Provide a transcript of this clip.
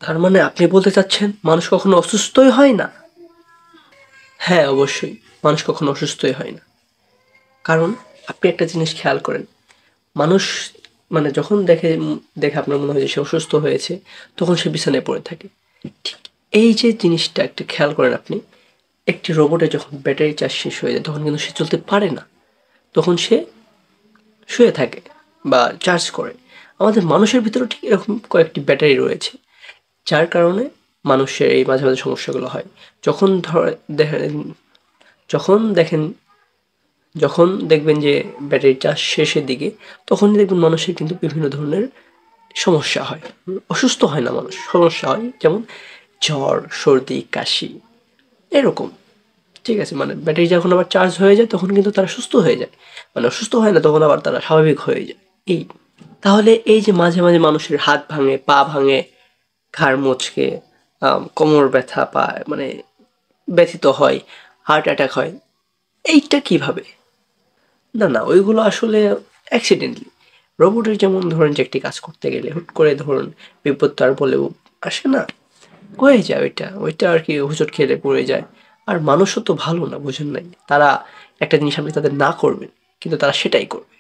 তার মানে আপনি বলতে চাচ্ছেন মানুষ কখনো অসুস্থই হয় না? হ্যাঁ, অবশ্যই। মানুষ কখনো অসুস্থই হয় না। কারণ আপনি একটা জিনিস খেয়াল করেন। মানুষ মানে যখন দেখে আপনার মনে হয় যে সে অসুস্থ হয়েছে, তখন সে বিছানায় পড়ে থাকে। ঠিক এই যে জিনিসটা একটু খেয়াল করেন আপনি। একটি রোবটের যখন ব্যাটারি চার্জ শেষ হয়ে যায় তখন কিন্তু সে চলতে পারে না। তখন সে শুয়ে থাকে বা চার্জ করে। আমাদের মানুষের ভিতরেও ঠিক এরকম কয়েকটি ব্যাটারি রয়েছে। যার কারণে মানুষের এই মাঝে, মাঝে সমস্যাগুলো হয়। যখন দেখেন যখন দেখেন যখন দেখবেন যে ব্যাটারি চার্জ শেষের দিকে, তখনই দেখবেন মানুষের কিন্তু বিভিন্ন ধরনের সমস্যা হয়। অসুস্থ হয় না মানুষ, সমস্যা হয়। যেমন জ্বর, সর্দি, কাশি এরকম। ঠিক আছে? মানে ব্যাটারি যখন আবার চার্জ হয়ে যায় তখন কিন্তু তারা সুস্থ হয়ে যায়। মানে অসুস্থ হয় না, তখন আবার তারা স্বাভাবিক হয়ে যায়। এই। তাহলে এই যে মাঝে, মাঝে মানুষের হাত ভাঙে, পা ভাঙে, ঘাড় মচকে, কোমর ব্যথা পায় মানে ব্যথিত হয়, হার্ট অ্যাটাক হয়। এইটা কিভাবে? না, না ওইগুলো আসলে অ্যাক্সিডেন্টালি। রোবটের যেমন ধরেন যে একটি কাজ করতে গেলে হুট করে ধরুন বিপদ তো আর বলেও আসে না। হয়ে যায় ওইটা। ওইটা আরকি হোঁচট খেলে পড়ে যায়। আর মানুষও তো ভালো না, বুঝেন নাই? তারা একটা জিনিস আপনি তাদের না করবেন, কিন্তু তারা সেটাই করবে।